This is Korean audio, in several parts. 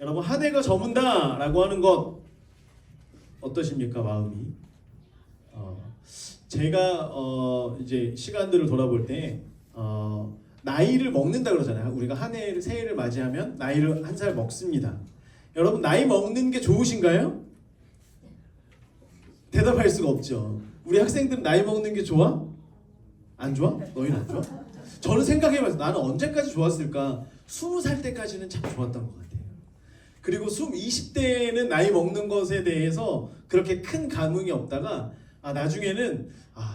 여러분 한 해가 저문다라고 하는 것 어떠십니까 마음이? 제가 이제 시간들을 돌아볼 때 나이를 먹는다 그러잖아요. 우리가 한 해를 새해를 맞이하면 나이를 한 살 먹습니다. 여러분 나이 먹는 게 좋으신가요? 대답할 수가 없죠. 우리 학생들은 나이 먹는 게 좋아? 안 좋아? 너희는 안 좋아? 저는 생각해봐서 나는 언제까지 좋았을까? 20살 때까지는 참 좋았던 것 같아요. 그리고 20대는 나이 먹는 것에 대해서 그렇게 큰 감흥이 없다가 나중에는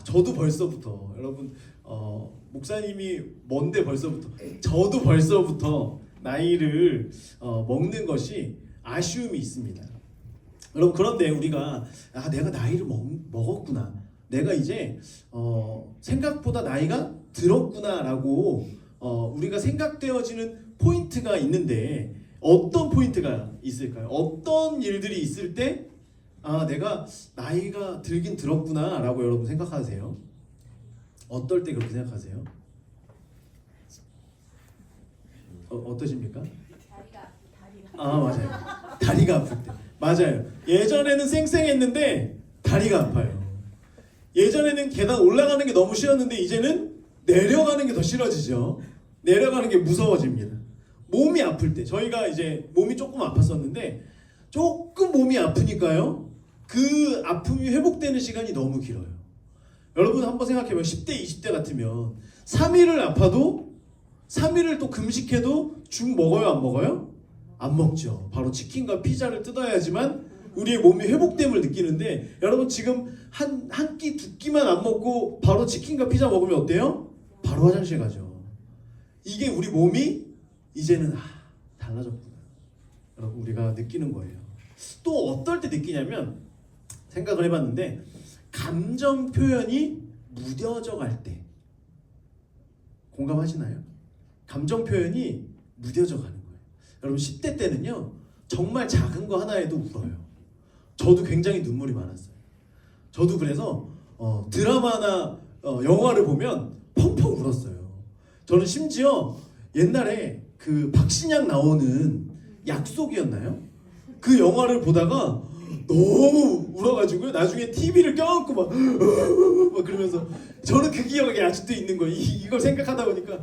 저도 벌써부터 여러분 목사님이 뭔데 벌써부터 저도 벌써부터 나이를 먹는 것이 아쉬움이 있습니다. 여러분 그런데 우리가 내가 나이를 먹었구나. 내가 이제 생각보다 나이가 들었구나라고 우리가 생각되어지는 포인트가 있는데 어떤 포인트가 있을까요? 어떤 일들이 있을 때 내가 나이가 들긴 들었구나라고 여러분 생각하세요? 어떨 때 그렇게 생각하세요? 어떠십니까? 맞아요. 다리가 아플 때. 맞아요. 예전에는 쌩쌩했는데 다리가 아파요. 예전에는 계단 올라가는 게 너무 싫었는데 이제는 내려가는 게 더 싫어지죠. 내려가는 게 무서워집니다. 몸이 아플 때 저희가 이제 몸이 조금 아팠었는데 조금 몸이 아프니까요. 그 아픔이 회복되는 시간이 너무 길어요. 여러분 한번 생각해봐요. 10대 20대 같으면 3일을 아파도 3일을 또 금식해도 죽 먹어요 안 먹어요? 안 먹죠. 바로 치킨과 피자를 뜯어야지만 우리의 몸이 회복됨을 느끼는데 여러분 지금 한 끼 두 끼만 안 먹고 바로 치킨과 피자 먹으면 어때요? 바로 화장실 가죠. 이게 우리 몸이 이제는 달라졌구나. 여러분 우리가 느끼는 거예요. 또 어떨 때 느끼냐면 생각을 해봤는데 감정 표현이 무뎌져 갈 때 공감하시나요? 감정 표현이 무뎌져 가는 거예요. 여러분 10대 때는요 정말 작은 거 하나에도 울어요. 저도 굉장히 눈물이 많았어요. 저도 그래서 드라마나 영화를 보면 펑펑 울었어요. 저는 심지어 옛날에 그 박신양 나오는 약속이었나요? 그 영화를 보다가 너무 울어가지고요. 나중에 TV를 껴안고 막 그러면서 저는 그 기억이 아직도 있는 거예요. 이걸 생각하다 보니까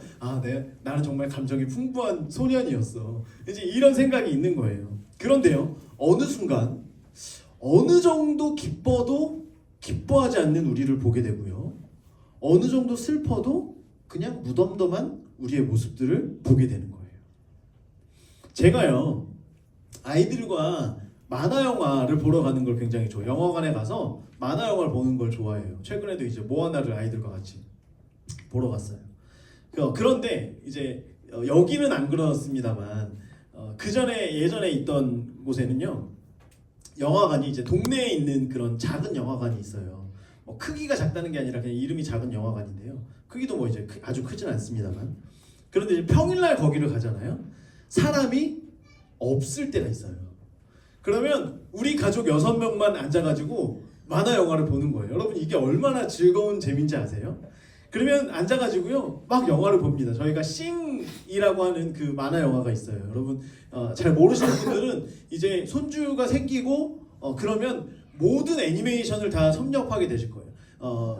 나는 정말 감정이 풍부한 소년이었어. 이제 이런 생각이 있는 거예요. 그런데요, 어느 순간 어느 정도 기뻐도 기뻐하지 않는 우리를 보게 되고요. 어느 정도 슬퍼도 그냥 무덤덤한 우리의 모습들을 보게 되는 거예요. 제가요 아이들과 만화 영화를 보러 가는 걸 굉장히 좋아해요. 영화관에 가서 만화 영화를 보는 걸 좋아해요. 최근에도 이제 모아나를 아이들과 같이 보러 갔어요. 그런데 이제 여기는 안 그렇습니다만 그 전에 예전에 있던 곳에는요 영화관이 이제 동네에 있는 그런 작은 영화관이 있어요. 크기가 작다는 게 아니라 그냥 이름이 작은 영화관인데요. 크기도 뭐 이제 아주 크진 않습니다만. 그런데 이제 평일날 거기를 가잖아요. 사람이 없을 때가 있어요. 그러면 우리 가족 6명만 앉아가지고 만화 영화를 보는 거예요. 여러분 이게 얼마나 즐거운 재미인지 아세요? 그러면 앉아가지고요 막 영화를 봅니다. 저희가 싱이라고 하는 그 만화 영화가 있어요. 여러분 잘 모르시는 분들은 이제 손주가 생기고 그러면 모든 애니메이션을 다 섭렵하게 되실 거예요.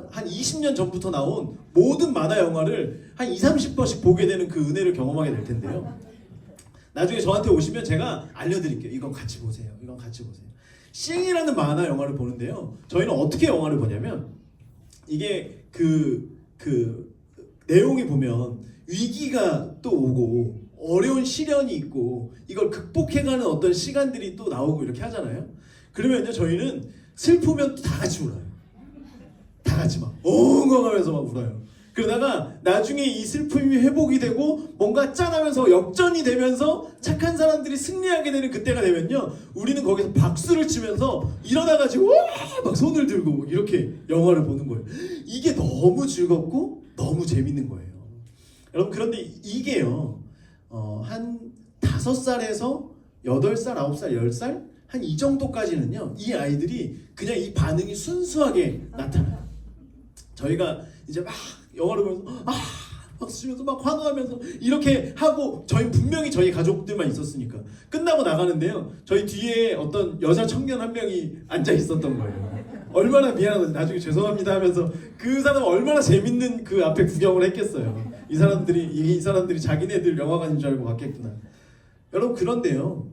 한 20년 전부터 나온 모든 만화 영화를 한 20-30번씩 보게 되는 그 은혜를 경험하게 될 텐데요. 나중에 저한테 오시면 제가 알려드릴게요. 이건 같이 보세요. 이건 같이 보세요. 싱이라는 만화 영화를 보는데요. 저희는 어떻게 영화를 보냐면 이게 그 내용이 보면 위기가 또 오고 어려운 시련이 있고 이걸 극복해가는 어떤 시간들이 또 나오고 이렇게 하잖아요. 그러면 이제 저희는 슬프면 또 다 같이 울어요. 다 같이 막 엉엉하면서 막 울어요. 그러다가 나중에 이 슬픔이 회복이 되고 뭔가 짠하면서 역전이 되면서 착한 사람들이 승리하게 되는 그때가 되면요 우리는 거기서 박수를 치면서 일어나가지고 막 손을 들고 이렇게 영화를 보는 거예요. 이게 너무 즐겁고 너무 재밌는 거예요. 여러분 그런데 이게요 한 5살에서 8살, 9살, 10살 한 이 정도까지는요 이 아이들이 그냥 이 반응이 순수하게 나타나요. 저희가 이제 막 영화를 보면서 박수 치면서 막 환호하면서 이렇게 하고 분명히 저희 가족들만 있었으니까 끝나고 나가는데요. 저희 뒤에 어떤 여자 청년 한 명이 앉아 있었던 거예요. 얼마나 미안하다. 나중에 죄송합니다 하면서 그 사람 얼마나 재밌는 그 앞에 구경을 했겠어요. 이 사람들이 자기네들 영화관인 줄 알고 갔겠구나. 여러분 그런데요.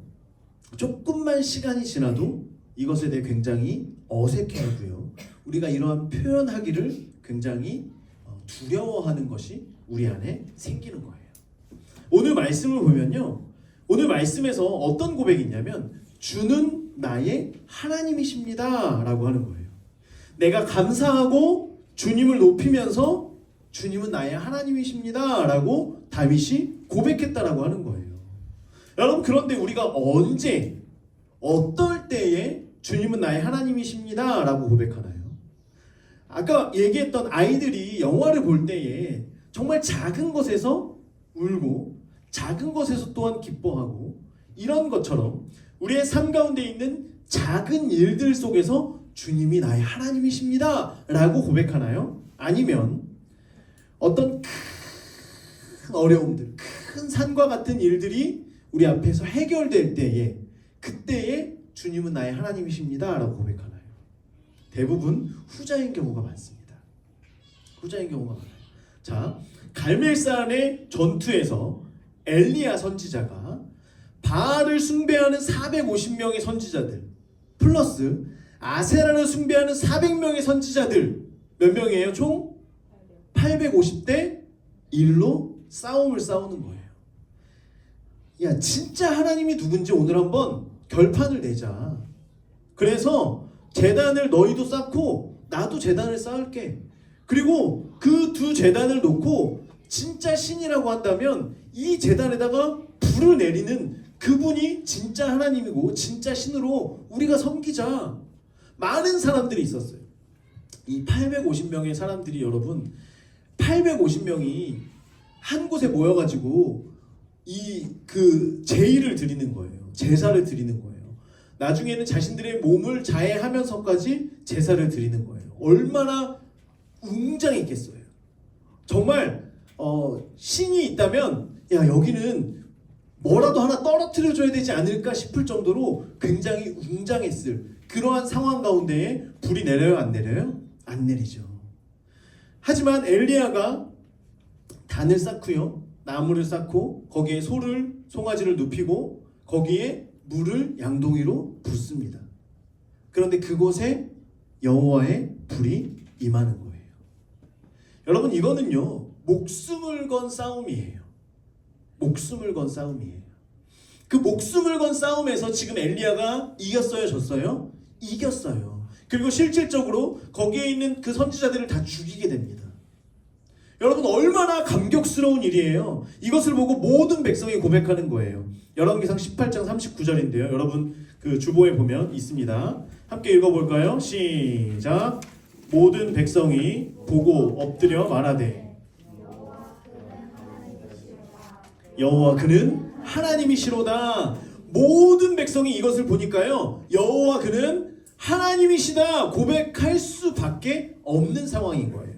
조금만 시간이 지나도 이것에 대해 굉장히 어색해하고요. 우리가 이러한 표현하기를 굉장히 두려워하는 것이 우리 안에 생기는 거예요. 오늘 말씀을 보면요. 오늘 말씀에서 어떤 고백이 있냐면 주는 나의 하나님이십니다 라고 하는 거예요. 내가 감사하고 주님을 높이면서 주님은 나의 하나님이십니다 라고 다윗이 고백했다라고 하는 거예요. 여러분 그런데 우리가 언제 어떨 때에 주님은 나의 하나님이십니다 라고 고백하나요? 아까 얘기했던 아이들이 영화를 볼 때에 정말 작은 것에서 울고 작은 것에서 또한 기뻐하고 이런 것처럼 우리의 삶 가운데 있는 작은 일들 속에서 주님이 나의 하나님이십니다 라고 고백하나요? 아니면 어떤 큰 어려움들, 큰 산과 같은 일들이 우리 앞에서 해결될 때에 그때에 주님은 나의 하나님이십니다 라고 고백하나요? 대부분 후자인 경우가 많습니다. 후자인 경우가 많아요. 자, 갈멜산의 전투에서 엘리야 선지자가 바알을 숭배하는 450명의 선지자들 플러스 아세라를 숭배하는 400명의 선지자들 몇 명이에요? 총 850대 1로 싸움을 싸우는 거예요. 야, 진짜 하나님이 누군지 오늘 한번 결판을 내자. 그래서 제단을 너희도 쌓고 나도 제단을 쌓을게. 그리고 그 두 제단을 놓고 진짜 신이라고 한다면 이 제단에다가 불을 내리는 그분이 진짜 하나님이고 진짜 신으로 우리가 섬기자. 많은 사람들이 있었어요. 이 850명의 사람들이 여러분 850명이 한 곳에 모여가지고 제의를 드리는 거예요. 제사를 드리는 거예요. 나중에는 자신들의 몸을 자해하면서까지 제사를 드리는 거예요. 얼마나 웅장했겠어요. 정말 신이 있다면 야 여기는 뭐라도 하나 떨어뜨려줘야 되지 않을까 싶을 정도로 굉장히 웅장했을 그러한 상황 가운데에 불이 내려요? 안 내려요? 안 내리죠. 하지만 엘리야가 단을 쌓고요. 나무를 쌓고 거기에 송아지를 눕히고 거기에 물을 양동이로 붓습니다. 그런데 그곳에 여호와의 불이 임하는 거예요. 여러분 이거는요. 목숨을 건 싸움이에요. 목숨을 건 싸움이에요. 그 목숨을 건 싸움에서 지금 엘리야가 이겼어요? 졌어요? 이겼어요. 그리고 실질적으로 거기에 있는 그 선지자들을 다 죽이게 됩니다. 여러분 얼마나 감격스러운 일이에요. 이것을 보고 모든 백성이 고백하는 거예요. 열왕기상 18장 39절인데요. 여러분 그 주보에 보면 있습니다. 함께 읽어볼까요? 시작. 모든 백성이 보고 엎드려 말하되 여호와 그는 하나님이시로다. 모든 백성이 이것을 보니까요. 여호와 그는 하나님이시다 고백할 수밖에 없는 상황인 거예요.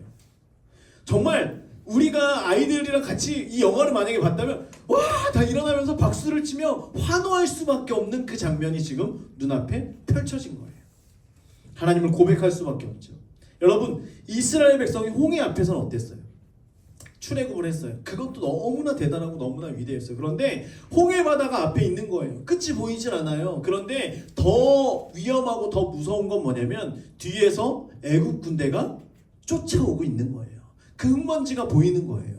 정말 우리가 아이들이랑 같이 이 영화를 만약에 봤다면 와 다 일어나면서 박수를 치며 환호할 수밖에 없는 그 장면이 지금 눈앞에 펼쳐진 거예요. 하나님을 고백할 수밖에 없죠. 여러분 이스라엘 백성이 홍해 앞에서는 어땠어요? 출애굽을 했어요. 그것도 너무나 대단하고 너무나 위대했어요. 그런데 홍해 바다가 앞에 있는 거예요. 끝이 보이질 않아요. 그런데 더 위험하고 더 무서운 건 뭐냐면 뒤에서 애국 군대가 쫓아오고 있는 거예요. 그 흙먼지가 보이는 거예요.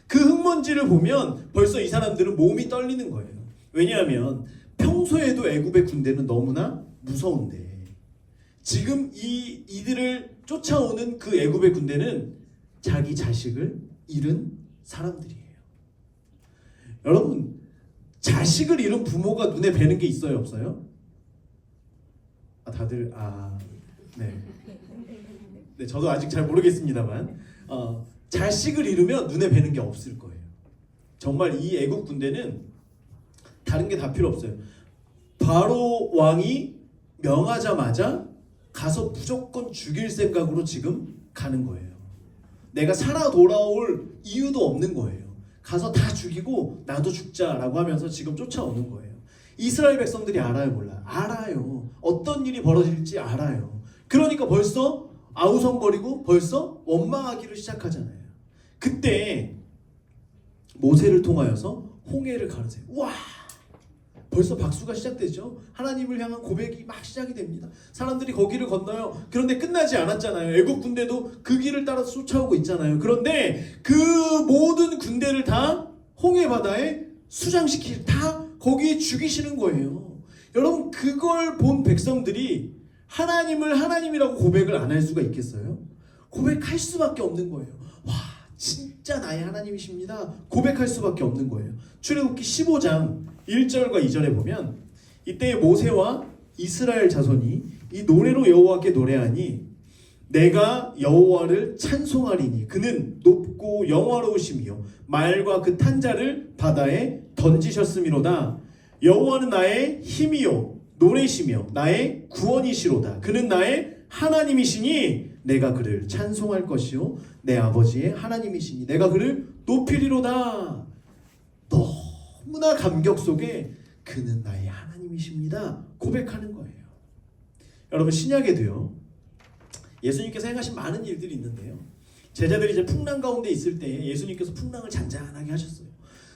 그 흙먼지를 보면 벌써 이 사람들은 몸이 떨리는 거예요. 왜냐하면 평소에도 애굽의 군대는 너무나 무서운데 지금 이들을 쫓아오는 그 애굽의 군대는 자기 자식을 잃은 사람들이에요. 여러분 자식을 잃은 부모가 눈에 뵈는 게 있어요? 없어요? 네, 저도 아직 잘 모르겠습니다만 자식을 잃으면 눈에 뵈는 게 없을 거예요. 정말 이 애국 군대는 다른 게 다 필요 없어요. 바로 왕이 명하자마자 가서 무조건 죽일 생각으로 지금 가는 거예요. 내가 살아 돌아올 이유도 없는 거예요. 가서 다 죽이고 나도 죽자라고 하면서 지금 쫓아오는 거예요. 이스라엘 백성들이 알아요, 몰라요? 알아요. 어떤 일이 벌어질지 알아요. 그러니까 벌써 아우성거리고 벌써 원망하기를 시작하잖아요. 그때 모세를 통하여서 홍해를 가르세요. 와! 벌써 박수가 시작되죠. 하나님을 향한 고백이 막 시작이 됩니다. 사람들이 거기를 건너요. 그런데 끝나지 않았잖아요. 애국 군대도 그 길을 따라서 쫓아오고 있잖아요. 그런데 그 모든 군대를 다 홍해 바다에 수장시킬 다 거기에 죽이시는 거예요. 여러분 그걸 본 백성들이 하나님을 하나님이라고 고백을 안 할 수가 있겠어요? 고백할 수밖에 없는 거예요. 와 진짜 나의 하나님이십니다. 고백할 수밖에 없는 거예요. 출애굽기 15장 1절과 2절에 보면 이때 모세와 이스라엘 자손이 이 노래로 여호와께 노래하니 내가 여호와를 찬송하리니 그는 높고 영화로우시며 말과 그 탄자를 바다에 던지셨음이로다. 여호와는 나의 힘이요 노래시며 나의 구원이시로다. 그는 나의 하나님이시니 내가 그를 찬송할 것이요 내 아버지의 하나님이시니 내가 그를 높이리로다. 너무나 감격 속에 그는 나의 하나님이십니다 고백하는 거예요. 여러분 신약에도요 예수님께서 행하신 많은 일들이 있는데요, 제자들이 이제 풍랑 가운데 있을 때 예수님께서 풍랑을 잔잔하게 하셨어요.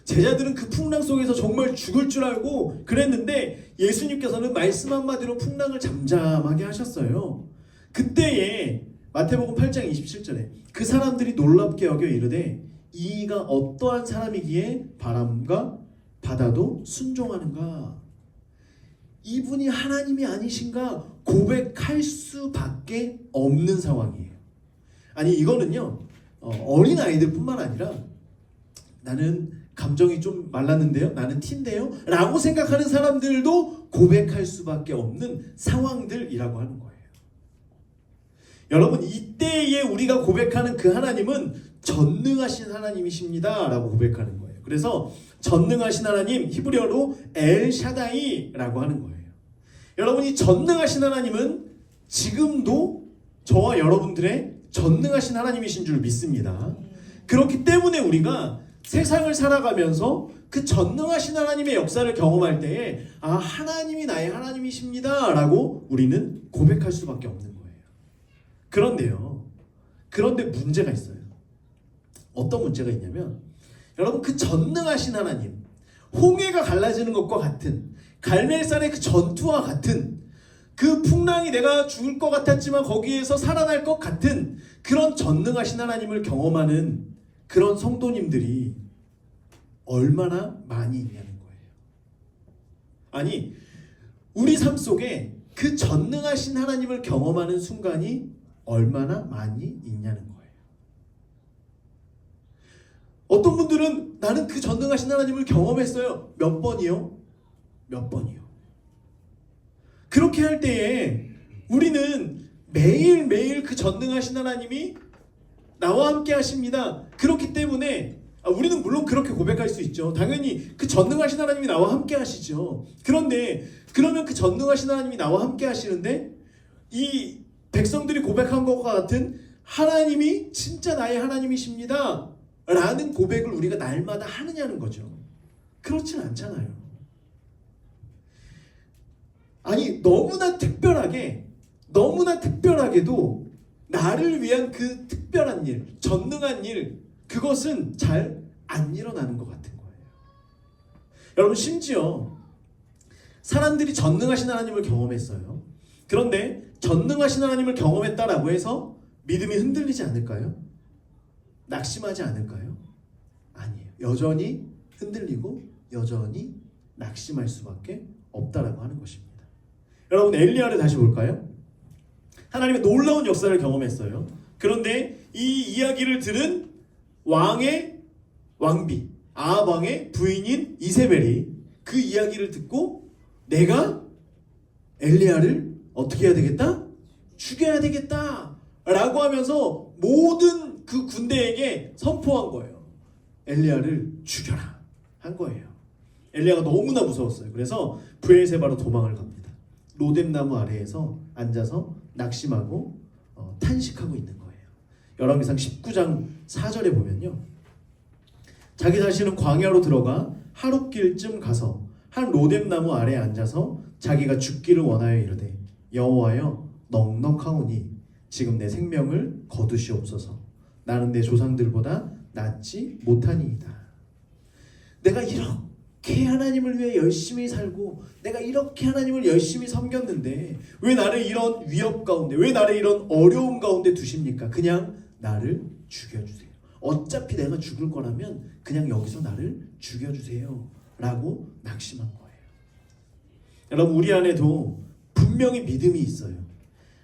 제자들은 그 풍랑 속에서 정말 죽을 줄 알고 그랬는데 예수님께서는 말씀 한마디로 풍랑을 잠잠하게 하셨어요. 그때에 마태복음 8장 27절에 그 사람들이 놀랍게 여겨 이르되 이가 어떠한 사람이기에 바람과 바다도 순종하는가. 이분이 하나님이 아니신가 고백할 수밖에 없는 상황이에요. 아니 이거는요 어린 아이들 뿐만 아니라 나는 감정이 좀 말랐는데요, 나는 T인데요 라고 생각하는 사람들도 고백할 수밖에 없는 상황들이라고 하는 거예요. 여러분 이때에 우리가 고백하는 그 하나님은 전능하신 하나님이십니다 라고 고백하는 거예요. 그래서 전능하신 하나님 히브리어로 엘샤다이라고 하는 거예요. 여러분 이 전능하신 하나님은 지금도 저와 여러분들의 전능하신 하나님이신 줄 믿습니다. 그렇기 때문에 우리가 세상을 살아가면서 그 전능하신 하나님의 역사를 경험할 때에 아 하나님이 나의 하나님이십니다 라고 우리는 고백할 수밖에 없는 거예요. 그런데 문제가 있어요. 어떤 문제가 있냐면 여러분 그 전능하신 하나님, 홍해가 갈라지는 것과 같은 갈멜산의 그 전투와 같은 그 풍랑이 내가 죽을 것 같았지만 거기에서 살아날 것 같은 그런 전능하신 하나님을 경험하는 그런 성도님들이 얼마나 많이 있냐는 거예요. 아니 우리 삶 속에 그 전능하신 하나님을 경험하는 순간이 얼마나 많이 있냐는 거예요. 어떤 분들은 나는 그 전능하신 하나님을 경험했어요. 몇 번이요? 몇 번이요. 그렇게 할 때에 우리는 매일매일 그 전능하신 하나님이 나와 함께 하십니다. 그렇기 때문에 우리는 물론 그렇게 고백할 수 있죠. 당연히 그 전능하신 하나님이 나와 함께 하시죠. 그런데 그러면 그 전능하신 하나님이 나와 함께 하시는데 이 백성들이 고백한 것과 같은 하나님이 진짜 나의 하나님이십니다 라는 고백을 우리가 날마다 하느냐는 거죠. 그렇진 않잖아요. 아니 너무나 특별하게도 나를 위한 그 특별한 일, 전능한 일, 그것은 잘 안 일어나는 것 같은 거예요. 여러분 심지어 사람들이 전능하신 하나님을 경험했어요. 그런데 전능하신 하나님을 경험했다라고 해서 믿음이 흔들리지 않을까요? 낙심하지 않을까요? 아니에요. 여전히 흔들리고 여전히 낙심할 수밖에 없다라고 하는 것입니다. 여러분 엘리야를 다시 볼까요? 하나님의 놀라운 역사를 경험했어요. 그런데 이 이야기를 들은 왕비 아합 왕의 부인인 이세벨이 그 이야기를 듣고 내가 엘리야를 어떻게 해야 되겠다? 죽여야 되겠다 라고 하면서 모든 그 군대에게 선포한 거예요. 엘리야를 죽여라 한 거예요. 엘리야가 너무나 무서웠어요. 그래서 브엘세바로 도망을 갑니다. 로뎀나무 아래에서 앉아서 낙심하고 탄식하고 있는 거예요. 열왕기상 19장 4절에 보면요, 자기 자신은 광야로 들어가 하룻길쯤 가서 한 로뎀나무 아래에 앉아서 자기가 죽기를 원하여 이르되 여호와여 넉넉하오니 지금 내 생명을 거두시옵소서. 나는 내 조상들보다 낫지 못하니이다. 내가 이렇게 하나님을 위해 열심히 살고 내가 이렇게 하나님을 열심히 섬겼는데 왜 나를 이런 위협 가운데, 왜 나를 이런 어려움 가운데 두십니까? 그냥 나를 죽여주세요. 어차피 내가 죽을 거라면 그냥 여기서 나를 죽여주세요 라고 낙심한 거예요. 여러분, 우리 안에도 분명히 믿음이 있어요.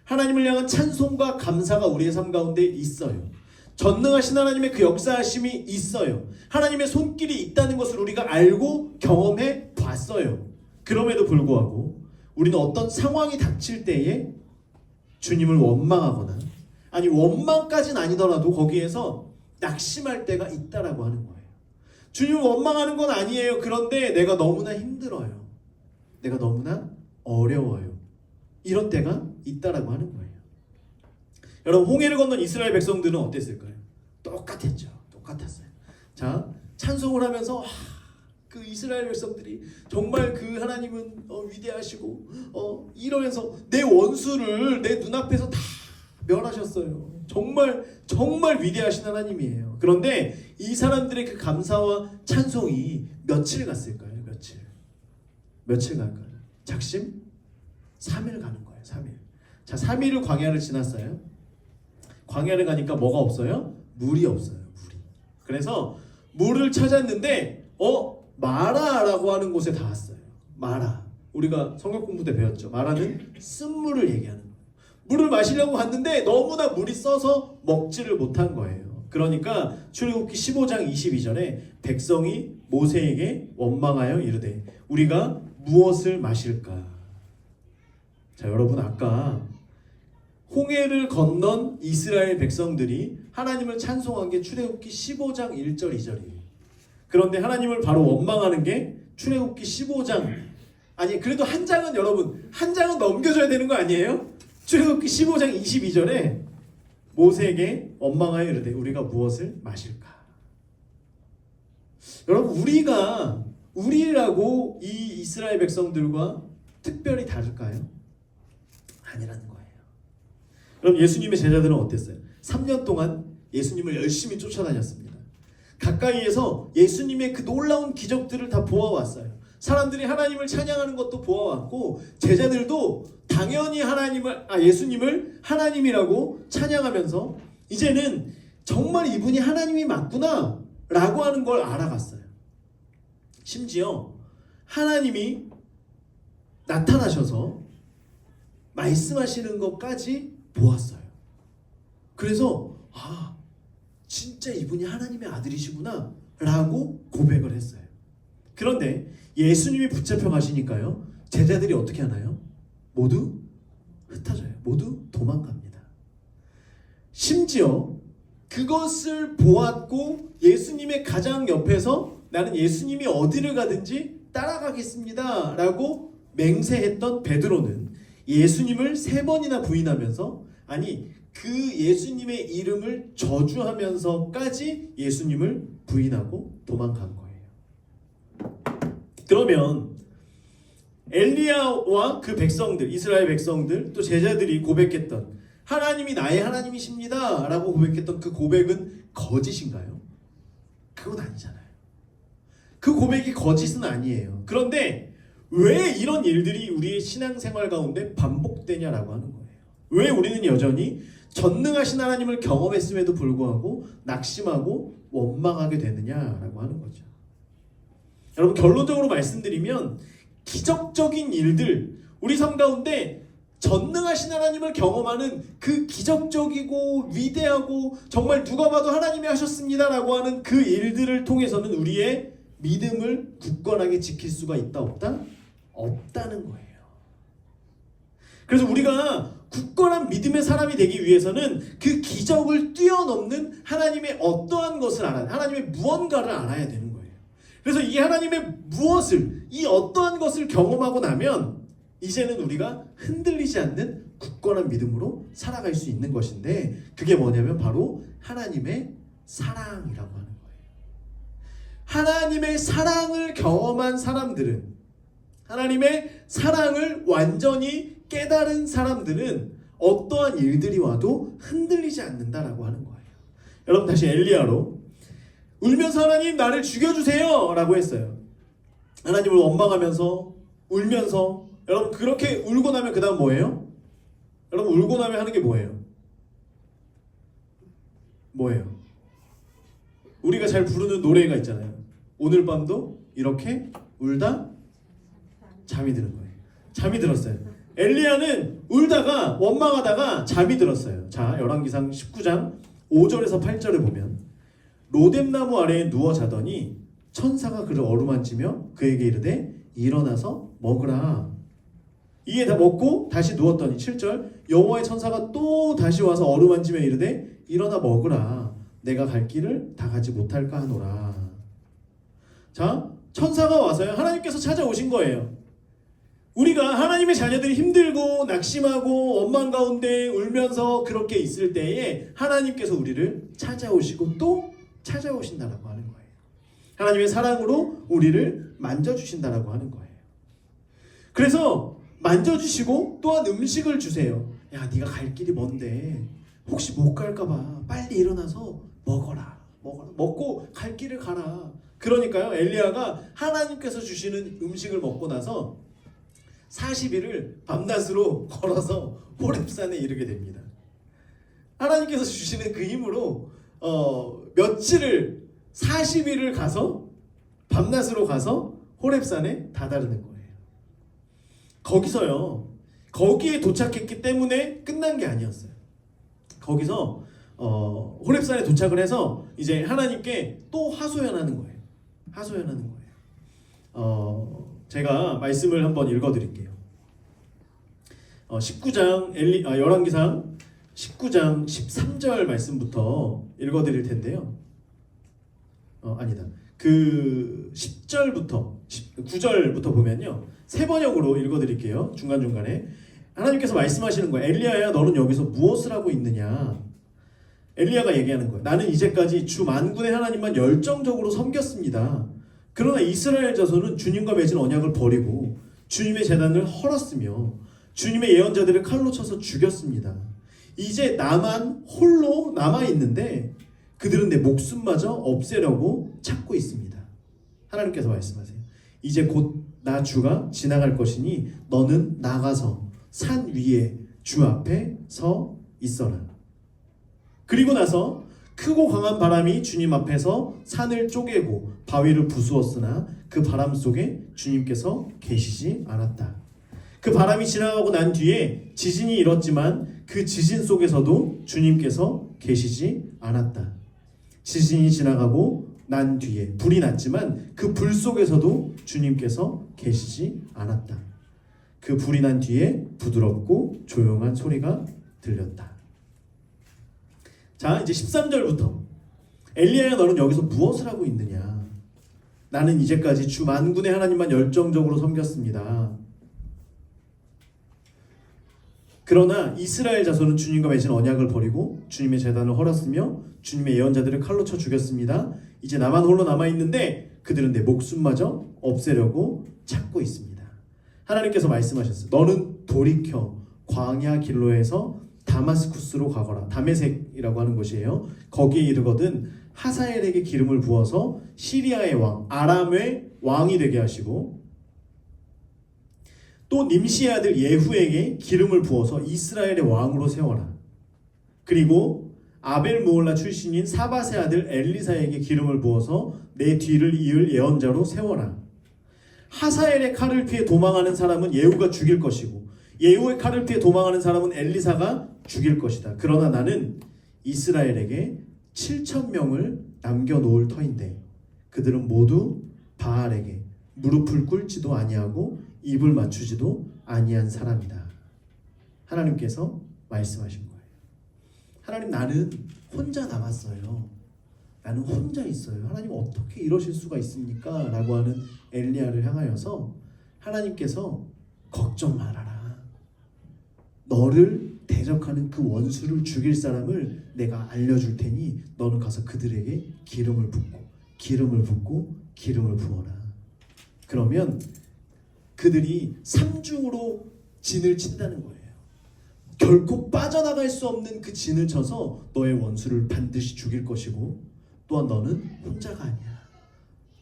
하나님을 향한 찬송과 감사가 우리의 삶 가운데 있어요. 전능하신 하나님의 그 역사하심이 있어요. 하나님의 손길이 있다는 것을 우리가 알고 경험해 봤어요. 그럼에도 불구하고 우리는 어떤 상황이 닥칠 때에 주님을 원망하거나, 아니 원망까지는 아니더라도 거기에서 낙심할 때가 있다라고 하는 거예요. 주님을 원망하는 건 아니에요. 그런데 내가 너무나 힘들어요. 내가 너무나 어려워요. 이런 때가 있다라고 하는 거예요. 여러분, 홍해를 건넌 이스라엘 백성들은 어땠을까요? 똑같았죠. 똑같았어요. 자, 찬송을 하면서 그 이스라엘 백성들이 정말 그 하나님은 위대하시고 이러면서 내 원수를 내 눈앞에서 다 멸하셨어요. 정말 정말 위대하신 하나님이에요. 그런데 이 사람들의 그 감사와 찬송이 며칠 갔을까요? 며칠 갈까요? 작심 3일 가는 거예요. 3일. 자, 3일을 광야를 지났어요. 광야를 가니까 뭐가 없어요? 물이 없어요. 물이. 그래서 물을 찾았는데 마라라고 하는 곳에 닿았어요. 마라. 우리가 성경 공부 때 배웠죠. 마라는 쓴물을 얘기하는 거예요. 물을 마시려고 갔는데 너무나 물이 써서 먹지를 못한 거예요. 그러니까 출애굽기 15장 22절에 백성이 모세에게 원망하여 이르되 우리가 무엇을 마실까? 자, 여러분, 아까 홍해를 건넌 이스라엘 백성들이 하나님을 찬송한 게 출애굽기 15장 1절 2절이에요. 그런데 하나님을 바로 원망하는 게 출애굽기 15장, 아니 그래도 한 장은, 여러분 한 장은 넘겨줘야 되는 거 아니에요? 출애굽기 15장 22절에 모세에게 원망하여 이르되 우리가 무엇을 마실까? 여러분, 우리라고 이 이스라엘 백성들과 특별히 다를까요? 아니라는 거예요. 그럼 예수님의 제자들은 어땠어요? 3년 동안 예수님을 열심히 쫓아다녔습니다. 가까이에서 예수님의 그 놀라운 기적들을 다 보아왔어요. 사람들이 하나님을 찬양하는 것도 보아왔고, 제자들도 당연히 예수님을 하나님이라고 찬양하면서 이제는 정말 이분이 하나님이 맞구나 라고 하는 걸 알아갔어요. 심지어 하나님이 나타나셔서 말씀하시는 것까지 보았어요. 그래서 진짜 이분이 하나님의 아들이시구나 라고 고백을 했어요. 그런데 예수님이 붙잡혀 가시니까요, 제자들이 어떻게 하나요? 모두 흩어져요. 모두 도망갑니다. 심지어 그것을 보았고 예수님의 가장 옆에서 나는 예수님이 어디를 가든지 따라가겠습니다 라고 맹세했던 베드로는 예수님을 3번이나 부인하면서, 아니 그 예수님의 이름을 저주하면서까지 예수님을 부인하고 도망간 거예요. 그러면 엘리야와 그 백성들, 이스라엘 백성들, 또 제자들이 고백했던 하나님이 나의 하나님이십니다 라고 고백했던 그 고백은 거짓인가요? 그건 아니잖아요. 그 고백이 거짓은 아니에요. 그런데 왜 이런 일들이 우리의 신앙생활 가운데 반복되냐라고 하는 거예요. 왜 우리는 여전히 전능하신 하나님을 경험했음에도 불구하고 낙심하고 원망하게 되느냐라고 하는 거죠. 여러분, 결론적으로 말씀드리면 기적적인 일들, 우리 삶 가운데 전능하신 하나님을 경험하는 그 기적적이고 위대하고 정말 누가 봐도 하나님이 하셨습니다라고 하는 그 일들을 통해서는 우리의 믿음을 굳건하게 지킬 수가 있다 없다? 없다는 거예요. 그래서 우리가 굳건한 믿음의 사람이 되기 위해서는 그 기적을 뛰어넘는 하나님의 어떠한 것을 알아야, 하나님의 무언가를 알아야 되는 거예요. 그래서 이 하나님의 무엇을, 이 어떠한 것을 경험하고 나면 이제는 우리가 흔들리지 않는 굳건한 믿음으로 살아갈 수 있는 것인데, 그게 뭐냐면 바로 하나님의 사랑이라고 하는 거예요. 하나님의 사랑을 경험한 사람들은, 하나님의 사랑을 완전히 깨달은 사람들은 어떠한 일들이 와도 흔들리지 않는다라고 하는 거예요. 여러분, 다시 엘리야로 울면서 하나님 나를 죽여주세요 라고 했어요. 하나님을 원망하면서 울면서. 여러분, 그렇게 울고 나면 그 다음 뭐예요? 여러분, 울고 나면 하는 게 뭐예요? 뭐예요? 우리가 잘 부르는 노래가 있잖아요. 오늘 밤도 이렇게 울다 잠이 드는 거예요. 잠이 들었어요. 엘리야는 울다가 원망하다가 잠이 들었어요. 자, 열왕기상 19장 5절에서 8절에 보면, 로뎀나무 아래에 누워 자더니 천사가 그를 어루만지며 그에게 이르되 일어나서 먹으라. 이에 다 먹고 다시 누웠더니 7절, 여호와의 천사가 또 다시 와서 어루만지며 이르되 일어나 먹으라. 내가 갈 길을 다 가지 못할까 하노라. 자, 천사가 와서요, 하나님께서 찾아오신 거예요. 우리가 하나님의 자녀들이 힘들고 낙심하고 원망 가운데 울면서 그렇게 있을 때에 하나님께서 우리를 찾아오시고 또 찾아오신다라고 하는 거예요. 하나님의 사랑으로 우리를 만져주신다라고 하는 거예요. 그래서 만져주시고 또한 음식을 주세요. 야, 네가 갈 길이 먼데 혹시 못 갈까봐 빨리 일어나서 먹어라. 먹고 갈 길을 가라. 그러니까요, 엘리야가 하나님께서 주시는 음식을 먹고 나서 40일을 밤낮으로 걸어서 호렙산에 이르게 됩니다. 하나님께서 주시는 그 힘으로 며칠을 40일을 가서 밤낮으로 가서 호렙산에 다다르는 거예요. 거기서요, 거기에 도착했기 때문에 끝난 게 아니었어요. 거기서 호렙산에 도착을 해서 이제 하나님께 또 하소연하는 거예요. 하소연하는 거예요. 제가 말씀을 한번 읽어드릴게요. 19장 열왕기상 19장 13절 말씀부터 읽어드릴 텐데요. 아니다. 그 10절부터 9절부터 보면요, 세 번역으로 읽어드릴게요. 중간중간에 하나님께서 말씀하시는 거예요. 엘리야야, 너는 여기서 무엇을 하고 있느냐? 엘리야가 얘기하는 거예요. 나는 이제까지 주 만군의 하나님만 열정적으로 섬겼습니다. 그러나 이스라엘 자손은 주님과 맺은 언약을 버리고 주님의 제단을 헐었으며 주님의 예언자들을 칼로 쳐서 죽였습니다. 이제 나만 홀로 남아있는데 그들은 내 목숨마저 없애려고 찾고 있습니다. 하나님께서 말씀하세요. 이제 곧 나 주가 지나갈 것이니 너는 나가서 산 위에 주 앞에 서 있어라. 그리고 나서 크고 강한 바람이 주님 앞에서 산을 쪼개고 바위를 부수었으나 그 바람 속에 주님께서 계시지 않았다. 그 바람이 지나가고 난 뒤에 지진이 일었지만 그 지진 속에서도 주님께서 계시지 않았다. 지진이 지나가고 난 뒤에 불이 났지만 그 불 속에서도 주님께서 계시지 않았다. 그 불이 난 뒤에 부드럽고 조용한 소리가 들렸다. 자, 이제 13절부터 엘리야야, 너는 여기서 무엇을 하고 있느냐? 나는 이제까지 주 만군의 하나님만 열정적으로 섬겼습니다. 그러나 이스라엘 자손은 주님과 맺은 언약을 버리고 주님의 제단을 헐었으며 주님의 예언자들을 칼로 쳐 죽였습니다. 이제 나만 홀로 남아있는데 그들은 내 목숨마저 없애려고 찾고 있습니다. 하나님께서 말씀하셨어요. 너는 돌이켜 광야 길로에서 다마스쿠스로 가거라. 다메섹이라고 하는 곳이에요. 거기에 이르거든 하사엘에게 기름을 부어서 시리아의 왕 아람의 왕이 되게 하시고 또 님시의 아들 예후에게 기름을 부어서 이스라엘의 왕으로 세워라. 그리고 아벨무올라 출신인 사밧의 아들 엘리사에게 기름을 부어서 내 뒤를 이을 예언자로 세워라. 하사엘의 칼을 피해 도망하는 사람은 예후가 죽일 것이고 예후의 칼을 피해 도망하는 사람은 엘리사가 죽일 것이다. 그러나 나는 이스라엘에게 7,000명을 남겨놓을 터인데 그들은 모두 바알에게 무릎을 꿇지도 아니하고 입을 맞추지도 아니한 사람이다. 하나님께서 말씀하신 거예요. 하나님, 나는 혼자 남았어요. 나는 혼자 있어요. 하나님, 어떻게 이러실 수가 있습니까? 라고 하는 엘리야를 향하여서 하나님께서 걱정 말아라. 너를 대적하는 그 원수를 죽일 사람을 내가 알려줄 테니 너는 가서 그들에게 기름을 붓고 기름을 붓고 기름을 부어라. 그러면 그들이 삼중으로 진을 친다는 거예요. 결코 빠져나갈 수 없는 그 진을 쳐서 너의 원수를 반드시 죽일 것이고, 또한 너는 혼자가 아니야.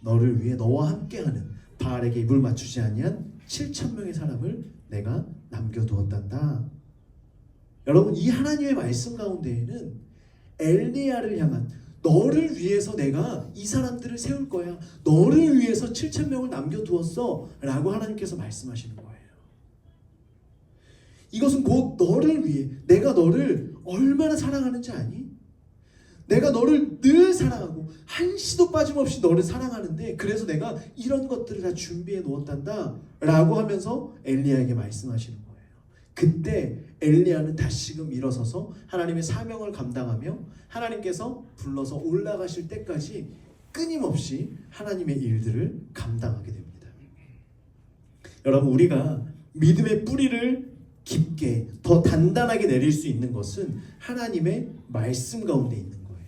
너를 위해 너와 함께하는 바알에게 입을 맞추지 아니한 7,000명의 사람을 내가 남겨두었단다. 여러분, 이 하나님의 말씀 가운데에는 엘리야를 향한, 너를 위해서 내가 이 사람들을 세울 거야, 너를 위해서 7,000명을 남겨두었어 라고 하나님께서 말씀하시는 거예요. 이것은 곧 너를 위해, 내가 너를 얼마나 사랑하는지 아니? 내가 너를 늘 사랑하고 한시도 빠짐없이 너를 사랑하는데, 그래서 내가 이런 것들을 다 준비해 놓았단다 라고 하면서 엘리야에게 말씀하시는 거예요. 그때 엘리야는 다시금 일어서서 하나님의 사명을 감당하며 하나님께서 불러서 올라가실 때까지 끊임없이 하나님의 일들을 감당하게 됩니다. 여러분, 우리가 믿음의 뿌리를 깊게 더 단단하게 내릴 수 있는 것은 하나님의 말씀 가운데 있는 거예요.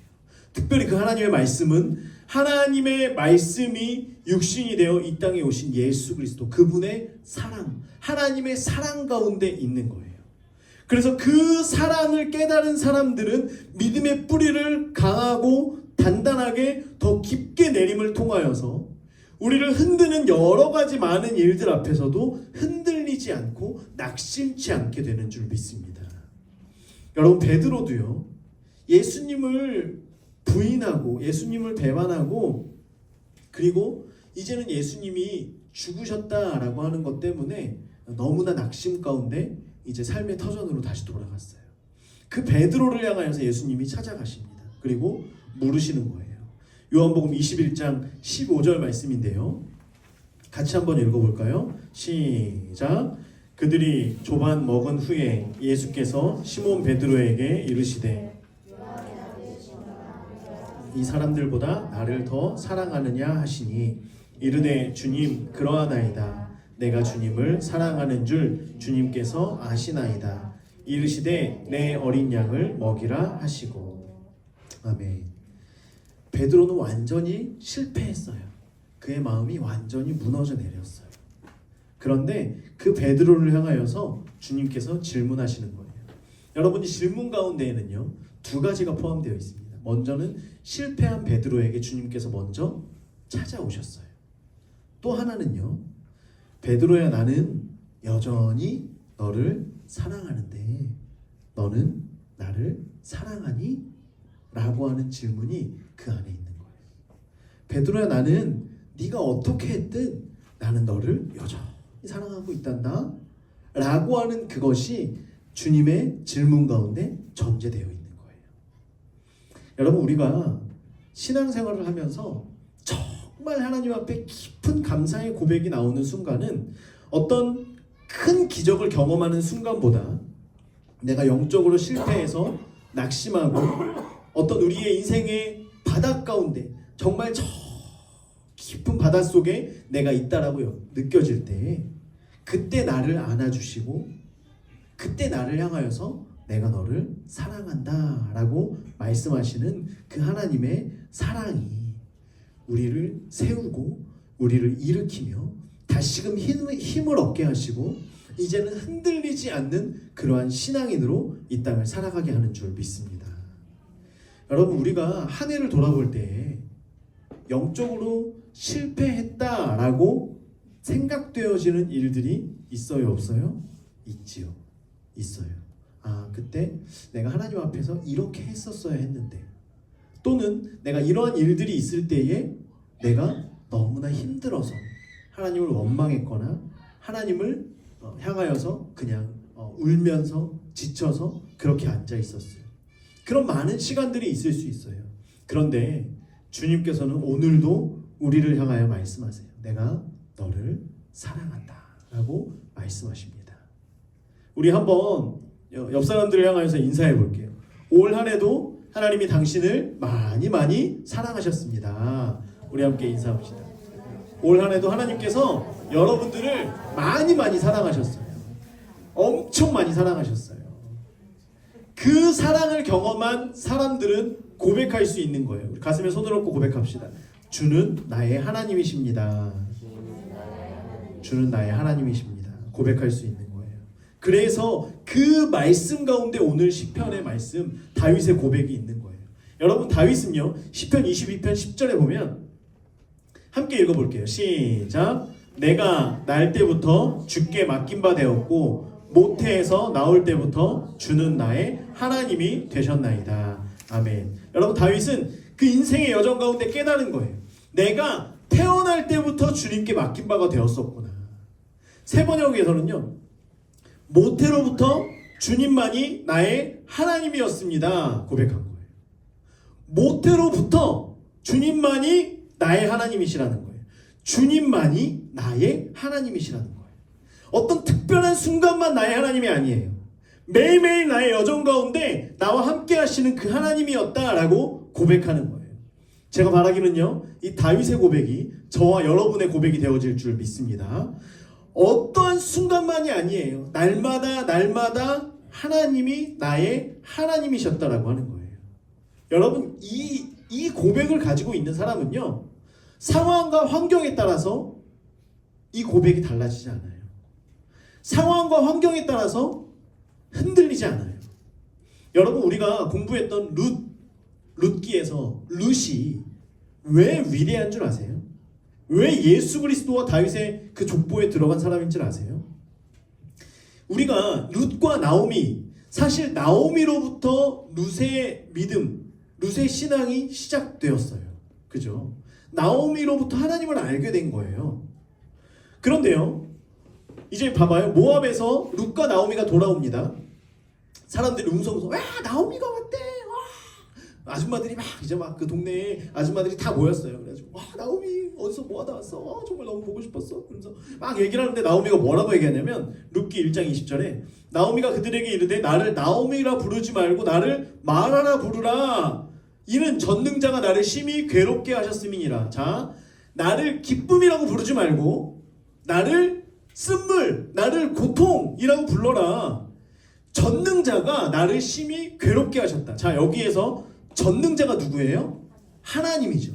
특별히 그 하나님의 말씀은 하나님의 말씀이 육신이 되어 이 땅에 오신 예수 그리스도, 그분의 사랑, 하나님의 사랑 가운데 있는 거예요. 그래서 그 사랑을 깨달은 사람들은 믿음의 뿌리를 강하고 단단하게 더 깊게 내림을 통하여서 우리를 흔드는 여러 가지 많은 일들 앞에서도 흔들리지 않고 낙심치 않게 되는 줄 믿습니다. 여러분, 베드로도요, 예수님을 부인하고 예수님을 배반하고, 그리고 이제는 예수님이 죽으셨다라고 하는 것 때문에 너무나 낙심 가운데 이제 삶의 터전으로 다시 돌아갔어요. 그 베드로를 향하여서 예수님이 찾아가십니다. 그리고 물으시는 거예요. 요한복음 21장 15절 말씀인데요, 같이 한번 읽어볼까요? 시작. 그들이 조반 먹은 후에 예수께서 시몬 베드로에게 이르시되 이 사람들보다 나를 더 사랑하느냐 하시니, 이르되 주님 그러하나이다. 내가 주님을 사랑하는 줄 주님께서 아시나이다. 이르시되 내 어린 양을 먹이라 하시고. 아멘. 베드로는 완전히 실패했어요. 그의 마음이 완전히 무너져 내렸어요. 그런데 그 베드로를 향하여서 주님께서 질문하시는 거예요. 여러분이 질문 가운데에는요, 두 가지가 포함되어 있습니다. 먼저는 실패한 베드로에게 주님께서 먼저 찾아오셨어요. 또 하나는요, 베드로야, 나는 여전히 너를 사랑하는데 너는 나를 사랑하니? 라고 하는 질문이 그 안에 있는 거예요. 베드로야, 나는 네가 어떻게 했든 나는 너를 여전히 사랑하고 있단다 라고 하는 그것이 주님의 질문 가운데 전제되어 있는 거예요. 여러분, 우리가 신앙생활을 하면서 정말 하나님 앞에 깊은 감사의 고백이 나오는 순간은 어떤 큰 기적을 경험하는 순간보다 내가 영적으로 실패해서 낙심하고 어떤 우리의 인생의 바닥 가운데, 정말 저 깊은 바닷속에 내가 있다라고 느껴질 때, 그때 나를 안아주시고 그때 나를 향하여서 내가 너를 사랑한다 라고 말씀하시는 그 하나님의 사랑이 우리를 세우고 우리를 일으키며 다시금 힘을 얻게 하시고 이제는 흔들리지 않는 그러한 신앙인으로 이 땅을 살아가게 하는 줄 믿습니다. 여러분, 우리가 한 해를 돌아볼 때 영적으로 실패했다라고 생각되어지는 일들이 있어요, 없어요? 있지요. 있어요. 아, 그때 내가 하나님 앞에서 이렇게 했었어야 했는데, 또는 내가 이러한 일들이 있을 때에 내가 너무나 힘들어서 하나님을 원망했거나 하나님을 향하여서 그냥 울면서 지쳐서 그렇게 앉아 있었어요. 그런 많은 시간들이 있을 수 있어요. 그런데 주님께서는 오늘도 우리를 향하여 말씀하세요. 내가 너를 사랑한다 라고 말씀하십니다. 우리 한번 옆 사람들을 향하여서 인사해 볼게요. 올 한 해도 하나님이 당신을 많이 사랑하셨습니다. 우리 함께 인사합시다. 올 한 해도 하나님께서 여러분들을 많이 사랑하셨어요. 엄청 많이 사랑하셨어요. 그 사랑을 경험한 사람들은 고백할 수 있는 거예요. 우리 가슴에 손을 얹고 고백합시다. 주는 나의 하나님이십니다. 주는 나의 하나님이십니다. 고백할 수 있는 거예요. 그래서 그 말씀 가운데 오늘 시편의 말씀, 다윗의 고백이 있는 거예요. 여러분, 다윗은요, 시편 22편 10절에 보면 함께 읽어볼게요. 시작. 내가 날 때부터 주께 맡긴 바 되었고 모태에서 나올 때부터 주는 나의 하나님이 되셨나이다. 아멘. 여러분, 다윗은 그 인생의 여정 가운데 깨달은 거예요. 내가 태어날 때부터 주님께 맡긴 바가 되었었구나. 새 번역에서는요, 모태로부터 주님만이 나의 하나님이었습니다. 고백한 거예요. 모태로부터 주님만이 나의 하나님이시라는 거예요. 주님만이 나의 하나님이시라는 거예요. 어떤 특별한 순간만 나의 하나님이 아니에요. 매일매일 나의 여정 가운데 나와 함께 하시는 그 하나님이었다라고 고백하는 거예요. 제가 바라기는요, 이 다윗의 고백이 저와 여러분의 고백이 되어질 줄 믿습니다. 어떠한 순간만이 아니에요. 날마다 하나님이 나의 하나님이셨다라고 하는 거예요. 여러분, 이 고백을 가지고 있는 사람은요, 상황과 환경에 따라서 이 고백이 달라지지 않아요. 상황과 환경에 따라서 흔들리지 않아요. 여러분, 우리가 공부했던 룻기에서 룻이 왜 위대한 줄 아세요? 왜 예수 그리스도와 다윗의 그 족보에 들어간 사람인 줄 아세요? 우리가 룻과 나오미, 사실 나오미로부터 룻의 믿음, 룻의 신앙이 시작되었어요. 그죠? 나오미로부터 하나님을 알게 된 거예요. 그런데요, 이제 봐봐요. 모압에서 룻과 나오미가 돌아옵니다. 사람들이 웅성웅성, 와, 나오미가 왔대. 와. 아줌마들이 이제 그 동네에 아줌마들이 다 모였어요. 그래가지고, 와, 나오미 어디서 뭐하다 왔어? 정말 너무 보고 싶었어. 그러면서 막 얘기를 하는데 나오미가 뭐라고 얘기하냐면, 룻기 1장 20절에 나오미가 그들에게 이르되 나를 나오미라 부르지 말고 나를 마라라 부르라. 이는 전능자가 나를 심히 괴롭게 하셨음이니라. 자, 나를 기쁨이라고 부르지 말고 나를 쓴물, 나를 고통이라고 불러라. 전능자가 나를 심히 괴롭게 하셨다. 자, 여기에서 전능자가 누구예요? 하나님이죠.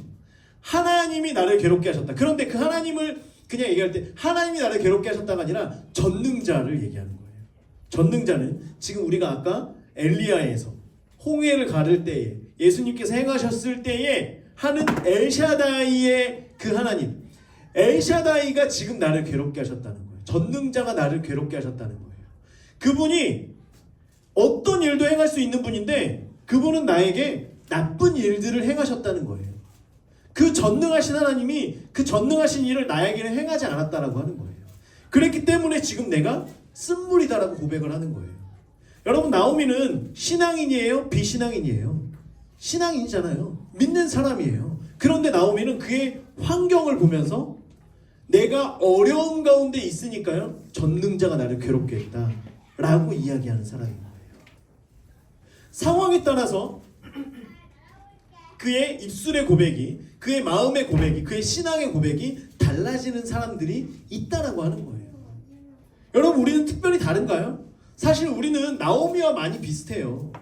하나님이 나를 괴롭게 하셨다. 그런데 그 하나님을 그냥 얘기할 때 하나님이 나를 괴롭게 하셨다가 아니라 전능자를 얘기하는 거예요. 전능자는 지금 우리가 아까 엘리야에서 홍해를 가를 때에 예수님께서 행하셨을 때에 하는 엘샤다이의 그 하나님, 엘샤다이가 지금 나를 괴롭게 하셨다는 거예요. 전능자가 나를 괴롭게 하셨다는 거예요. 그분이 어떤 일도 행할 수 있는 분인데 그분은 나에게 나쁜 일들을 행하셨다는 거예요. 그 전능하신 하나님이 그 전능하신 일을 나에게는 행하지 않았다라고 하는 거예요. 그랬기 때문에 지금 내가 쓴물이다라고 고백을 하는 거예요. 여러분, 나오미는 신앙인이에요? 비신앙인이에요? 신앙인이잖아요. 믿는 사람이에요. 그런데 나오미는 그의 환경을 보면서 내가 어려움 가운데 있으니까요, 전능자가 나를 괴롭게 했다 라고 이야기하는 사람인 거예요. 상황에 따라서 그의 입술의 고백이, 그의 마음의 고백이, 그의 신앙의 고백이 달라지는 사람들이 있다라고 하는 거예요. 여러분, 우리는 특별히 다른가요? 사실 우리는 나오미와 많이 비슷해요.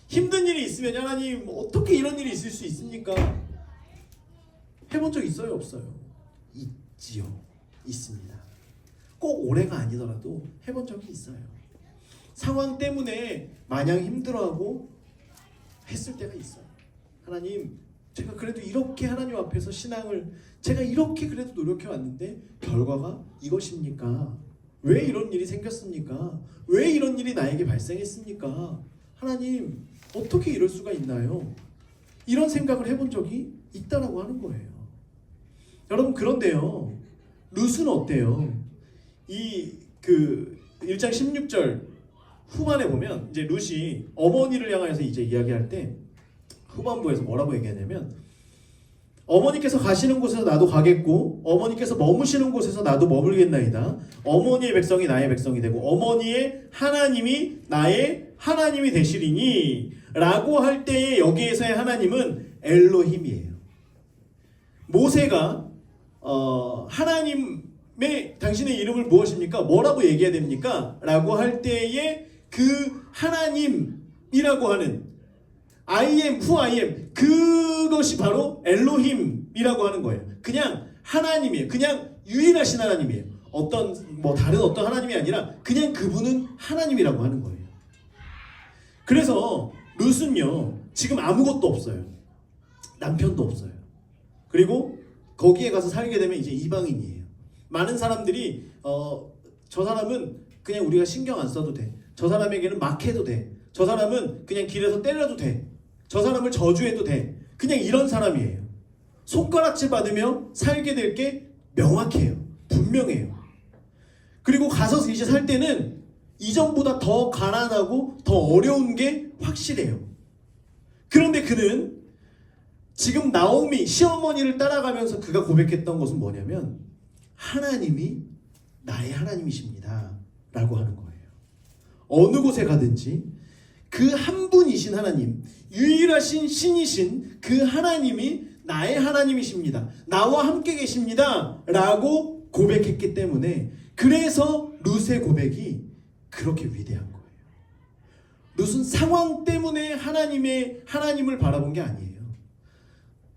힘든 일이 있으면 하나님 어떻게 이런 일이 있을 수 있습니까? 해본 적 있어요? 없어요? 있지요. 있습니다. 꼭 올해가 아니더라도 해본 적이 있어요. 상황 때문에 마냥 힘들어하고 했을 때가 있어요. 하나님, 제가 그래도 이렇게 하나님 앞에서 신앙을 제가 이렇게 그래도 노력해 왔는데 결과가 이것입니까? 왜 이런 일이 생겼습니까? 왜 이런 일이 나에게 발생했습니까? 하나님, 어떻게 이럴 수가 있나요? 이런 생각을 해본 적이 있다라고 하는 거예요. 여러분, 그런데요, 룻은 어때요? 이 1장 16절 후반에 보면 이제 룻이 어머니를 향해서 이제 이야기할 때 후반부에서 뭐라고 얘기하냐면, 어머니께서 가시는 곳에서 나도 가겠고 어머니께서 머무시는 곳에서 나도 머물겠나이다. 어머니의 백성이 나의 백성이 되고 어머니의 하나님이 나의 하나님이 되시리니 라고 할 때에 여기에서의 하나님은 엘로힘이에요. 모세가 하나님을 당신의 이름을 무엇입니까? 뭐라고 얘기해야 됩니까? 라고 할 때에 그 하나님이라고 하는 I am who I am, 그것이 바로 엘로힘이라고 하는 거예요. 그냥 하나님이에요. 그냥 유일하신 하나님이에요. 다른 어떤 하나님이 아니라 그냥 그분은 하나님이라고 하는 거예요. 그래서 룻은요, 지금 아무것도 없어요. 남편도 없어요. 그리고 거기에 가서 살게 되면 이제 이방인이에요. 많은 사람들이 저 사람은 그냥 우리가 신경 안 써도 돼. 저 사람에게는 막 해도 돼. 저 사람은 그냥 길에서 때려도 돼. 저 사람을 저주해도 돼. 그냥 이런 사람이에요. 손가락질 받으며 살게 될 게 명확해요. 분명해요. 그리고 가서 이제 살 때는 이전보다 더 가난하고 더 어려운 게 확실해요. 그런데 그는 지금 나오미 시어머니를 따라가면서 그가 고백했던 것은 뭐냐면 하나님이 나의 하나님이십니다 라고 하는 거예요. 어느 곳에 가든지 그 한 분이신 하나님, 유일하신 신이신 그 하나님이 나의 하나님이십니다, 나와 함께 계십니다 라고 고백했기 때문에, 그래서 룻의 고백이 그렇게 위대한 거예요. 룻은 상황 때문에 하나님을 바라본 게 아니에요.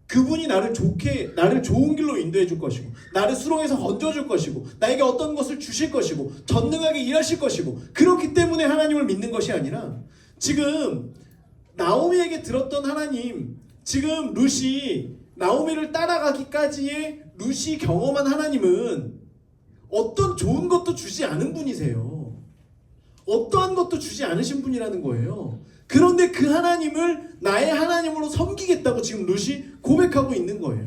그분이 나를 좋은 길로 인도해 줄 것이고, 나를 수렁에서 건져줄 것이고, 나에게 어떤 것을 주실 것이고, 전능하게 일하실 것이고, 그렇기 때문에 하나님을 믿는 것이 아니라, 지금 나오미에게 들었던 하나님, 지금 룻이 나오미를 따라가기까지의 룻이 경험한 하나님은 어떤 좋은 것도 주지 않은 분이세요. 어떠한 것도 주지 않으신 분이라는 거예요. 그런데 그 하나님을 나의 하나님으로 섬기겠다고 지금 룻이 고백하고 있는 거예요.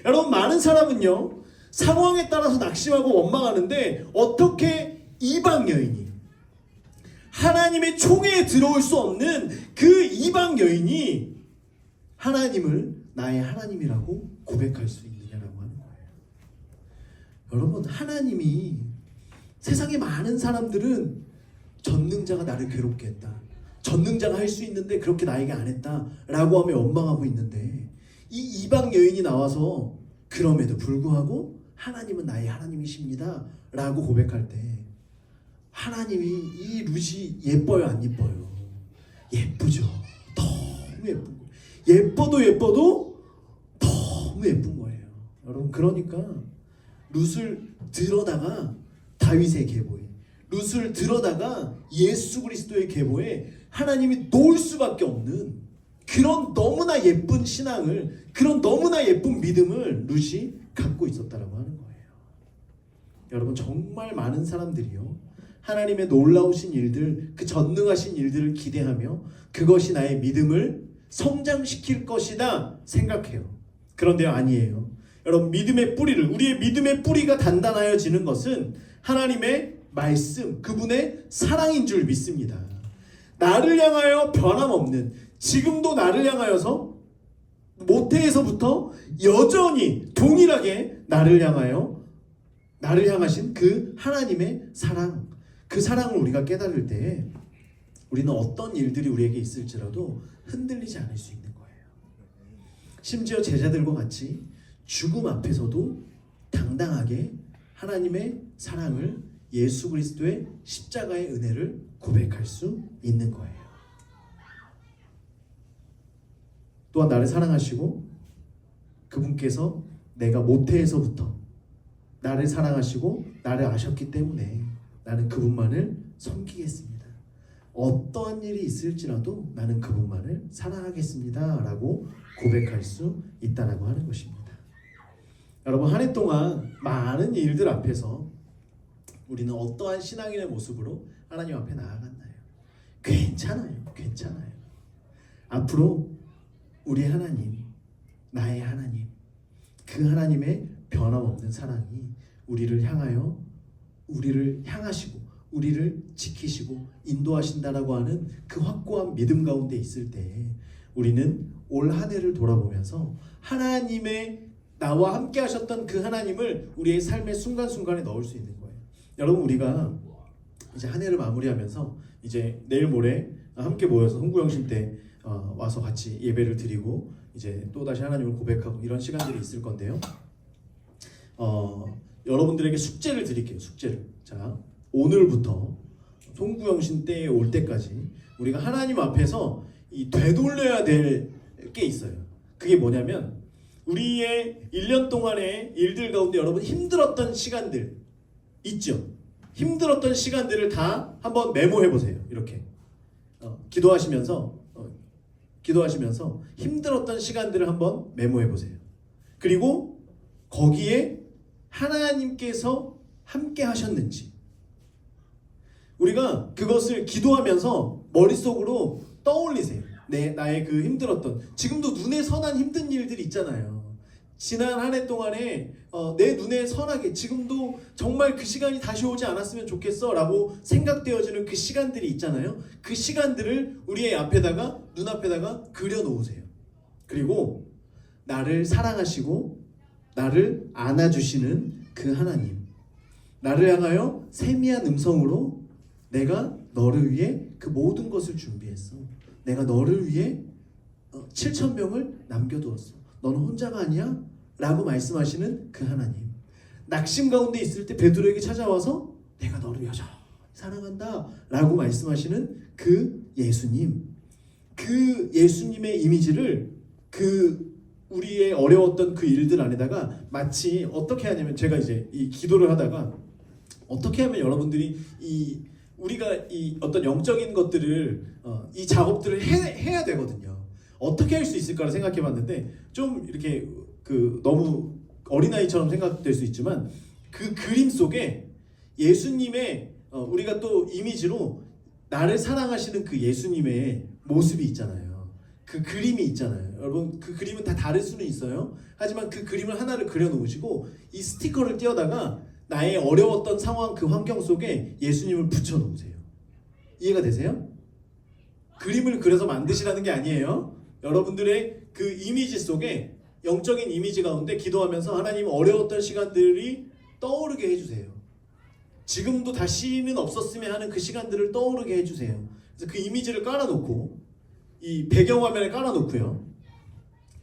여러분, 많은 사람은요, 상황에 따라서 낙심하고 원망하는데, 어떻게 이방 여인이, 하나님의 총회에 들어올 수 없는 그 이방 여인이 하나님을 나의 하나님이라고 고백할 수 있느냐라고 하는 거예요. 여러분, 하나님이, 세상에 많은 사람들은 전능자가 나를 괴롭게 했다, 전능자가 할 수 있는데 그렇게 나에게 안 했다라고 하며 원망하고 있는데, 이 이방 여인이 나와서 그럼에도 불구하고 하나님은 나의 하나님이십니다 라고 고백할 때, 하나님이, 이 룻이 예뻐요, 안 예뻐요? 예쁘죠. 너무 예쁜 거예요. 예뻐도 너무 예쁜 거예요. 여러분, 그러니까 룻을 들어다가 다윗의 계보에, 룻을 들어다가 예수 그리스도의 계보에 하나님이 놓을 수밖에 없는 그런 너무나 예쁜 신앙을, 그런 너무나 예쁜 믿음을 룻이 갖고 있었다라고 하는 거예요. 여러분, 정말 많은 사람들이요, 하나님의 놀라우신 일들, 그 전능하신 일들을 기대하며 그것이 나의 믿음을 성장시킬 것이다 생각해요. 그런데요, 아니에요. 여러분, 우리의 믿음의 뿌리가 단단하여지는 것은 하나님의 말씀, 그분의 사랑인 줄 믿습니다. 나를 향하여 변함없는, 지금도 나를 향하여서 모태에서부터 여전히 동일하게 나를 향하신 그 하나님의 사랑, 그 사랑을 우리가 깨달을 때에 우리는 어떤 일들이 우리에게 있을지라도 흔들리지 않을 수 있는 거예요. 심지어 제자들과 같이 죽음 앞에서도 당당하게 하나님의 사랑을, 예수 그리스도의 십자가의 은혜를 고백할 수 있는 거예요. 또한 나를 사랑하시고, 그분께서 내가 모태에서부터 나를 사랑하시고 나를 아셨기 때문에 나는 그분만을 섬기겠습니다. 어떠한 일이 있을지라도 나는 그분만을 사랑하겠습니다 라고 고백할 수 있다라고 하는 것입니다. 여러분, 한 해 동안 많은 일들 앞에서 우리는 어떠한 신앙인의 모습으로 하나님 앞에 나아갔나요? 괜찮아요. 앞으로 우리 하나님, 나의 하나님, 그 하나님의 변함없는 사랑이 우리를 향하시고 우리를 지키시고 인도하신다라고 하는 그 확고한 믿음 가운데 있을 때, 우리는 올 한 해를 돌아보면서 하나님의, 나와 함께 하셨던 그 하나님을 우리의 삶의 순간순간에 넣을 수 있는 거예요. 여러분, 우리가 이제 한 해를 마무리하면서 이제 내일 모레 함께 모여서 홍구영신 때 와서 같이 예배를 드리고 이제 또 다시 하나님을 고백하고 이런 시간들이 있을 건데요. 여러분들에게 숙제를 드릴게요. 숙제를. 자, 오늘부터 송구영신 때에 올 때까지 우리가 하나님 앞에서 이 되돌려야 될 게 있어요. 그게 뭐냐면 우리의 1년 동안의 일들 가운데 여러분 힘들었던 시간들 있죠? 힘들었던 시간들을 다 한번 메모해 보세요. 이렇게 기도하시면서 힘들었던 시간들을 한번 메모해 보세요. 그리고 거기에 하나님께서 함께 하셨는지 우리가 그것을 기도하면서 머릿속으로 떠올리세요. 나의 그 힘들었던 지금도 눈에 선한 힘든 일들이 있잖아요. 지난 한 해 동안에 내 눈에 선하게 지금도 정말 그 시간이 다시 오지 않았으면 좋겠어 라고 생각되어지는 그 시간들이 있잖아요. 그 시간들을 우리의 앞에다가 눈앞에다가 그려놓으세요. 그리고 나를 사랑하시고 나를 안아주시는 그 하나님, 나를 향하여 세미한 음성으로 내가 너를 위해 그 모든 것을 준비했어. 내가 너를 위해 7,000명을 남겨두었어. 너는 혼자가 아니야? 라고 말씀하시는 그 하나님. 낙심 가운데 있을 때 베드로에게 찾아와서 내가 너를 여전히 사랑한다 라고 말씀하시는 그 예수님. 그 예수님의 이미지를 그 우리의 어려웠던 그 일들 안에다가 마치 어떻게 하냐면 제가 이제 이 기도를 하다가 어떻게 하면 여러분들이 우리가 이 어떤 영적인 것들을 이 작업들을 해야 되거든요. 어떻게 할 수 있을까를 생각해봤는데 좀 이렇게 너무 어린아이처럼 생각될 수 있지만 그 그림 속에 예수님의 우리가 또 이미지로 나를 사랑하시는 그 예수님의 모습이 있잖아요. 그 그림이 있잖아요. 여러분 그 그림은 다 다를 수는 있어요. 하지만 그 그림을 하나를 그려놓으시고 이 스티커를 띄어다가 나의 어려웠던 상황 그 환경 속에 예수님을 붙여놓으세요. 이해가 되세요? 그림을 그려서 만드시라는 게 아니에요. 여러분들의 그 이미지 속에 영적인 이미지 가운데 기도하면서 하나님 어려웠던 시간들이 떠오르게 해주세요. 지금도 다시는 없었으면 하는 그 시간들을 떠오르게 해주세요. 그래서 그 이미지를 깔아놓고 이 배경화면에 깔아놓고요.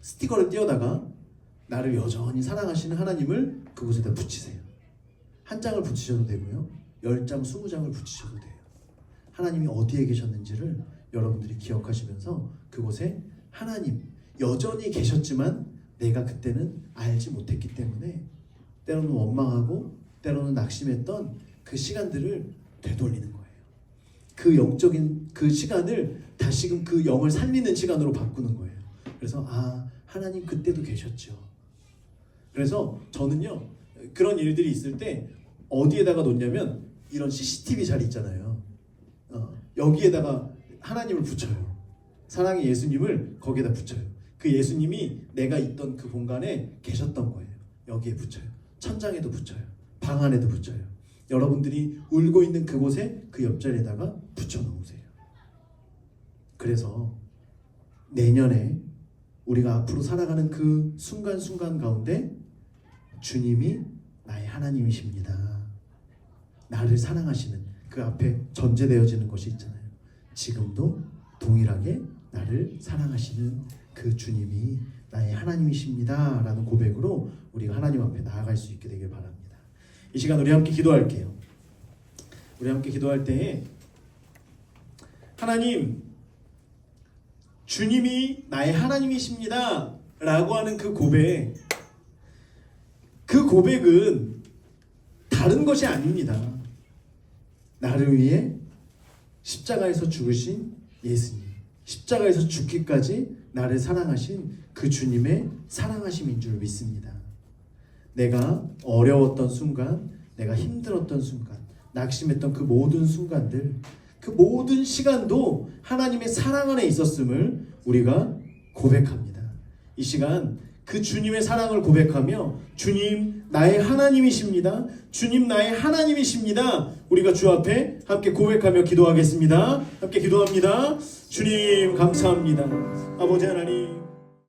스티커를 띄어다가 나를 여전히 사랑하시는 하나님을 그곳에다 붙이세요. 한 장을 붙이셔도 되고요. 10장, 20장을 붙이셔도 돼요. 하나님이 어디에 계셨는지를 여러분들이 기억하시면서 그곳에 하나님 여전히 계셨지만 내가 그때는 알지 못했기 때문에 때로는 원망하고 때로는 낙심했던 그 시간들을 되돌리는 거예요. 그 영적인 그 시간을 다시금 그 영을 살리는 시간으로 바꾸는 거예요. 그래서 하나님 그때도 계셨죠. 그래서 저는요 그런 일들이 있을 때 어디에다가 놓냐면 이런 CCTV 자리 있잖아요. 여기에다가 하나님을 붙여요. 사랑의 예수님을 거기에다 붙여요. 그 예수님이 내가 있던 그 공간에 계셨던 거예요. 여기에 붙여요. 천장에도 붙여요. 방 안에도 붙여요. 여러분들이 울고 있는 그곳에 그 옆자리에다가 붙여놓으세요. 그래서 내년에 우리가 앞으로 살아가는 그 순간순간 가운데 주님이 나의 하나님이십니다. 나를 사랑하시는 그 앞에 전제되어지는 것이 있잖아요. 지금도 동일하게 나를 사랑하시는 그 주님이 나의 하나님이십니다 라는 고백으로 우리가 하나님 앞에 나아갈 수 있게 되길 바랍니다. 이 시간 우리 함께 기도할게요. 우리 함께 기도할 때에 하나님 주님이 나의 하나님이십니다 라고 하는 그 고백, 그 고백은 다른 것이 아닙니다. 나를 위해 십자가에서 죽으신 예수님, 십자가에서 죽기까지 나를 사랑하신 그 주님의 사랑하심인 줄 믿습니다. 내가 어려웠던 순간, 내가 힘들었던 순간, 낙심했던 그 모든 순간들, 그 모든 시간도 하나님의 사랑 안에 있었음을 우리가 고백합니다. 이 시간 그 주님의 사랑을 고백하며 주님 나의 하나님이십니다. 주님 나의 하나님이십니다. 우리가 주 앞에 함께 고백하며 기도하겠습니다. 함께 기도합니다. 주님 감사합니다. 아버지 하나님